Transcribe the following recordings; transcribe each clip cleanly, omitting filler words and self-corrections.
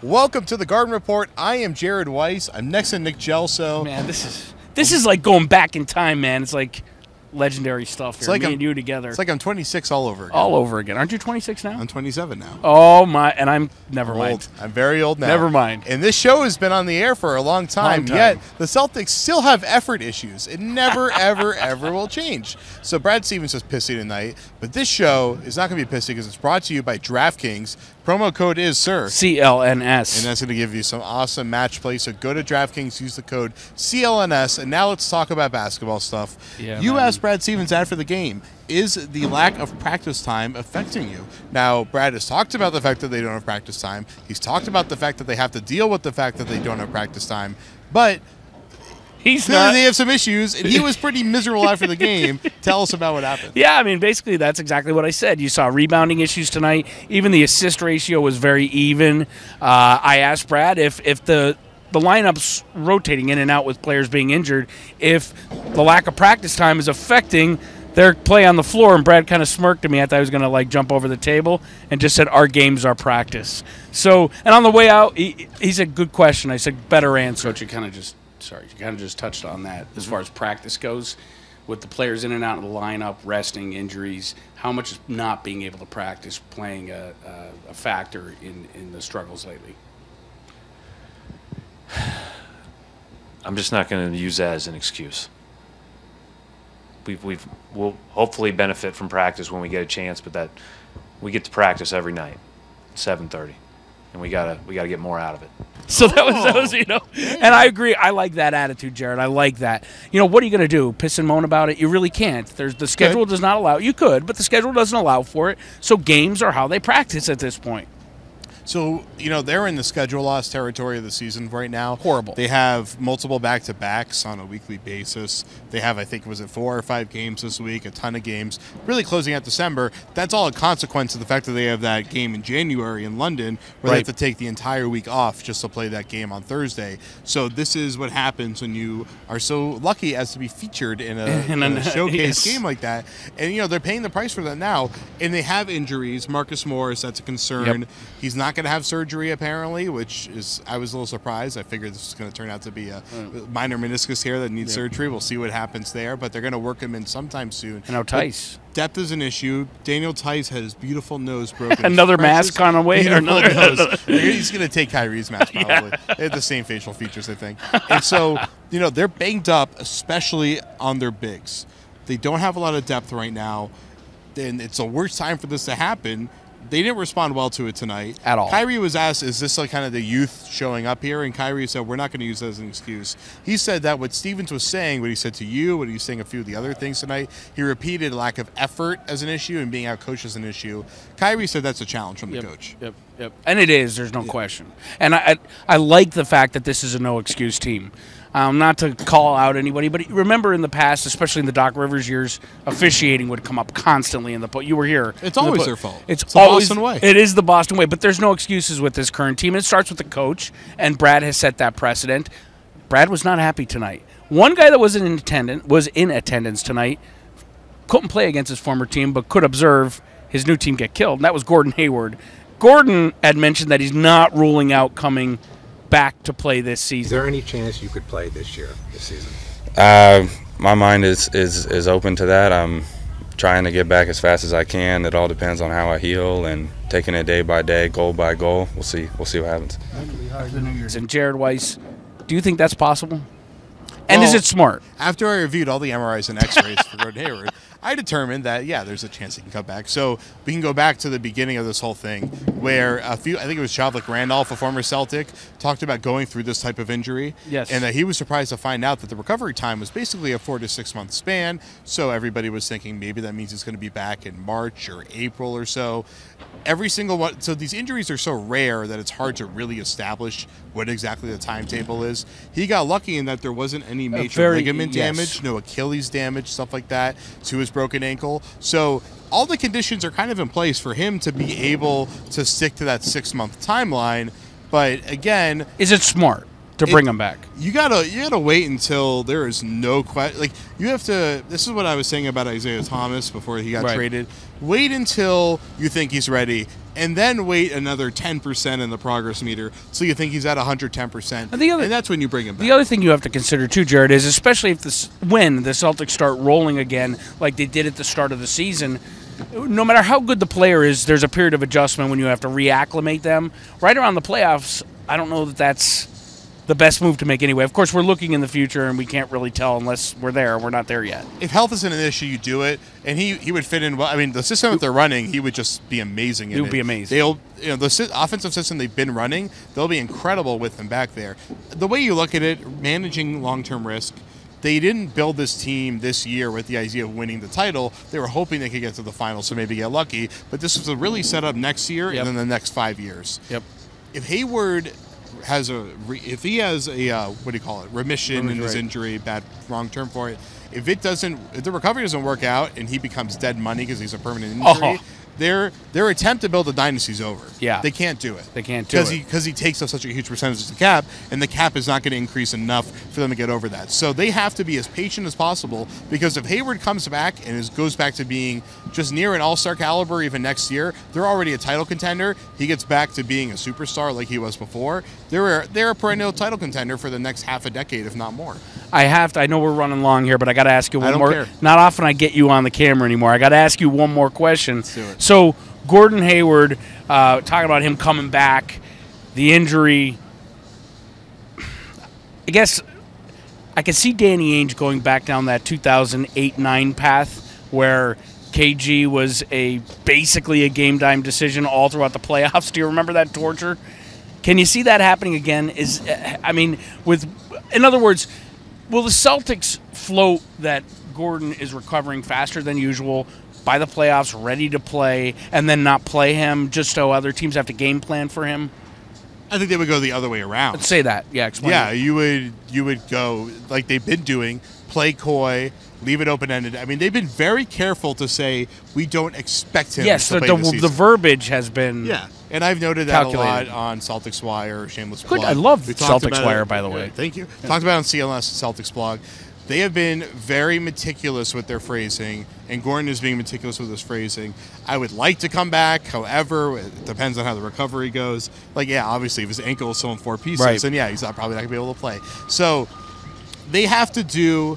Welcome to the Garden Report. I am Jared Weiss. I'm next to Nick Gelso. Man, this is like going back in time, man. It's like legendary stuff here. It's like me and you together. It's like I'm 26 all over again. All over again. Aren't you 26 now? I'm 27 now. Oh, my. And I'm never mind. Old. I'm very old now. Never mind. And this show has been on the air for a long time, yet the Celtics still have effort issues. It never, ever, ever will change. So Brad Stevens was pissy tonight, but this show is not going to be pissy because it's brought to you by DraftKings. Promo code is SIR. CLNS. And that's going to give you some awesome match play. So go to DraftKings, use the code CLNS, and now let's talk about basketball stuff. Yeah, you man. asked Brad Stevens after the game, is the lack of practice time affecting you? Now, Brad has talked about the fact that they don't have practice time. He's talked about the fact that they have to deal with the fact that they don't have practice time. But clearly they have some issues, and he was pretty miserable after the game. Tell us about what happened. Yeah, I mean, basically that's exactly what I said. You saw rebounding issues tonight. Even the assist ratio was very even. I asked Brad if the lineup's rotating in and out with players being injured, if the lack of practice time is affecting their play on the floor, and Brad kind of smirked at me. I thought he was going to like jump over the table and just said, our game's our practice. So, and on the way out, he said, good question. I said, better answer. Coach, you kind of just touched on that as far as practice goes. With the players in and out of the lineup, resting, injuries, how much is not being able to practice playing a factor in the struggles lately? I'm just not going to use that as an excuse. We'll hopefully benefit from practice when we get a chance, but that we get to practice every night, 7:30, and we gotta get more out of it. So that was and I agree. I like that attitude, Jared. I like that. What are you going to do? Piss and moan about it? You really can't. The schedule does not allow. You could, but the schedule doesn't allow for it. So games are how they practice at this point. So, they're in the schedule loss territory of the season right now. Horrible. They have multiple back-to-backs on a weekly basis. They have, I think, 4 or 5 games this week, a ton of games, really closing out December. That's all a consequence of the fact that they have that game in January in London where they have to take the entire week off just to play that game on Thursday. So this is what happens when you are so lucky as to be featured in a showcase game like that. And, they're paying the price for that now. And they have injuries. Marcus Morris, that's a concern. Yep. He's not going to have surgery apparently, which is I was a little surprised. I figured this was going to turn out to be a minor meniscus tear that needs surgery. We'll see what happens there, but they're going to work him in sometime soon. And now Tice. Depth is an issue. Daniel Tice had his beautiful nose broken. Another mask on the way. Nose. He's going to take Kyrie's mask probably. Yeah. They have the same facial features, I think. And so, they're banged up, especially on their bigs. They don't have a lot of depth right now, and it's the worst time for this to happen. They didn't respond well to it tonight. At all. Kyrie was asked, is this like kind of the youth showing up here? And Kyrie said, we're not going to use that as an excuse. He said that what Stevens was saying, what he said to you, what he was saying a few of the other things tonight, he repeated lack of effort as an issue and being out-coached as an issue. Kyrie said that's a challenge from the coach. Yep. And it is. There's no question. And I like the fact that this is a no-excuse team. Not to call out anybody, but remember in the past, especially in the Doc Rivers years, officiating would come up constantly in the – you were here. It's always their fault. It's the always, Boston way. It is the Boston way, but there's no excuses with this current team. It starts with the coach, and Brad has set that precedent. Brad was not happy tonight. One guy that was in attendance tonight couldn't play against his former team, but could observe his new team get killed, and that was Gordon Hayward. Gordon had mentioned that he's not ruling out coming back to play this season. Is there any chance you could play this season? My mind is open to that. I'm trying to get back as fast as I can. It all depends on how I heal and taking it day by day, goal by goal. We'll see what happens. And Jared Weiss, do you think that's possible? And is it smart? After I reviewed all the MRIs and X-rays for Gordon Hayward, I determined that, there's a chance he can come back. So we can go back to the beginning of this whole thing where I think it was Chadwick Randolph, a former Celtic, talked about going through this type of injury. Yes. And that he was surprised to find out that the recovery time was basically a 4 to 6 month span. So everybody was thinking maybe that means he's going to be back in March or April or so. Every single one. So these injuries are so rare that it's hard to really establish what exactly the timetable is. He got lucky in that there wasn't any major ligament damage, no Achilles damage, stuff like that to his broken ankle. So all the conditions are kind of in place for him to be able to stick to that 6 month timeline. But again, is it smart? to bring him back. You gotta wait until there is no question. Like, you have to. This is what I was saying about Isaiah Thomas before he got traded. Wait until you think he's ready, and then wait another 10% in the progress meter so you think he's at 110%. And that's when you bring him back. The other thing you have to consider too, Jared, is especially when the Celtics start rolling again, like they did at the start of the season. No matter how good the player is, there's a period of adjustment when you have to reacclimate them. Right around the playoffs, I don't know that that's the best move to make anyway. Of course, we're looking in the future, and we can't really tell unless we're there. We're not there yet. If health isn't an issue, you do it, and he would fit in well. I mean, the system that they're running, he would just be amazing in it. He would be amazing. The offensive system they've been running, they'll be incredible with him back there. The way you look at it, managing long-term risk, they didn't build this team this year with the idea of winning the title. They were hoping they could get to the finals, so maybe get lucky. But this was really set up next year and then the next 5 years. Yep. If Hayward has if he has a remission in his injury, wrong term for it. If the recovery doesn't work out and he becomes dead money because he's a permanent injury, their attempt to build a dynasty is over. Yeah, they can't do it. They can't do it because he takes up such a huge percentage of the cap, and the cap is not going to increase enough for them to get over that. So they have to be as patient as possible, because if Hayward comes back and goes back to being just near an all-star caliber even next year, they're already a title contender. He gets back to being a superstar like he was before. They're a perennial title contender for the next half a decade, if not more. I know we're running long here, but I got to ask you one more. Care. Not often I get you on the camera anymore. I got to ask you one more question. Let's do it. So Gordon Hayward, talking about him coming back, the injury. I guess I could see Danny Ainge going back down that 2008-9 path where KG was basically a game-time decision all throughout the playoffs. Do you remember that torture? Can you see that happening again? In other words, will the Celtics float that Gordon is recovering faster than usual by the playoffs, ready to play, and then not play him just so other teams have to game plan for him? I think they would go the other way around. Let's say that. Yeah, explain. Yeah, you would go like they've been doing, play coy, leave it open-ended. I mean, they've been very careful to say we don't expect him to play this season. The verbiage has been and I've noted that a lot on Celtics Wire, shameless plug. I love Celtics Wire, by the way. Thank you. Talked about it on CLS Celtics blog. They have been very meticulous with their phrasing, and Gordon is being meticulous with his phrasing. I would like to come back, however, it depends on how the recovery goes. Obviously, if his ankle is still in 4 pieces, then he's probably not going to be able to play. So they have to do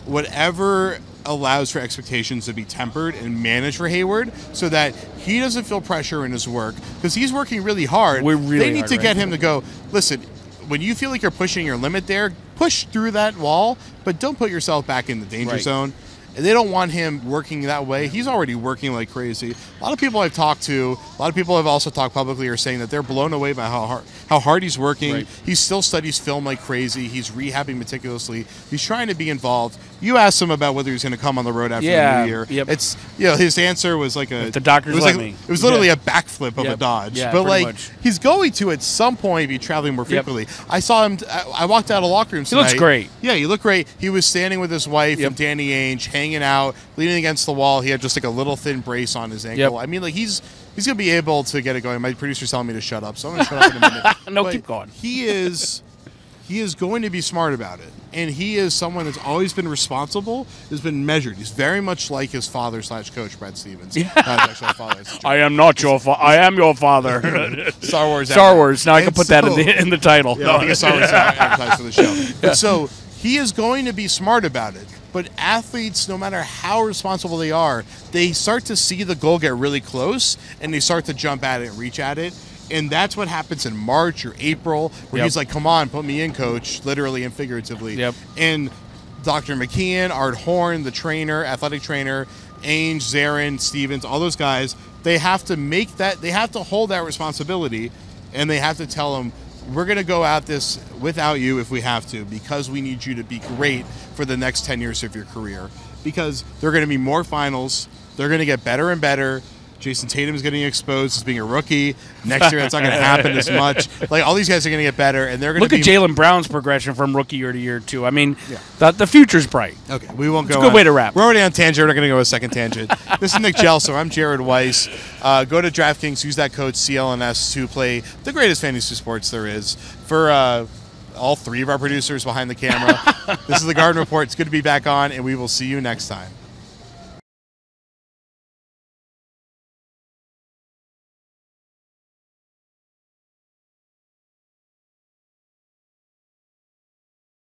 whatever allows for expectations to be tempered and managed for Hayward so that he doesn't feel pressure in his work, because he's working really hard. They need to get him to go, listen, when you feel like you're pushing your limit there, push through that wall, but don't put yourself back in the danger zone. And they don't want him working that way. He's already working like crazy. A lot of people I've talked to, a lot of people I've also talked publicly, are saying that they're blown away by how hard he's working. He still studies film like crazy. He's rehabbing meticulously. He's trying to be involved. You asked him about whether he's going to come on the road after the new year. It's his answer was like the doctors it was literally a backflip of a Dodge. But he's going to at some point be traveling more frequently. I saw him. I walked out of locker room tonight. He looks great. Yeah, he looked great. He was standing with his wife and Danny Ainge, hanging out, leaning against the wall. He had just a little thin brace on his ankle. I mean, he's going to be able to get it going. My producer's telling me to shut up, so I'm going to shut up in a minute. No, keep going. He is going to be smart about it. And he is someone that's always been responsible, has been measured. He's very much like his father / coach, Brad Stevens. Not actually father. I am not your father. I am your father. Star Wars. Now I can put that in the title. Yeah, I think Star Wars advertised for the show. But so he is going to be smart about it. But athletes, no matter how responsible they are, they start to see the goal get really close, and they start to jump at it and reach at it. And that's what happens in March or April, where he's like, come on, put me in, coach, literally and figuratively. And Dr. McKeon, Art Horn, the trainer, athletic trainer, Ainge, Zarin, Stevens, all those guys, they have to hold that responsibility, and they have to tell them, we're going to go at this without you if we have to, because we need you to be great for the next 10 years of your career. Because there are going to be more finals. They're going to get better and better. Jason Tatum is getting exposed as being a rookie. Next year, that's not going to happen as much. All these guys are going to get better, and they're going to look at Jaylen Brown's progression from rookie year to year, too. I mean, the future's bright. Okay, we won't go. It's a good way to wrap. We're already on tangent. We're not going to go a second tangent. This is Nick Gelso. I'm Jared Weiss. Go to DraftKings. Use that code CLNS to play the greatest fantasy sports there is for all three of our producers behind the camera. This is the Garden Report. It's good to be back on, and we will see you next time.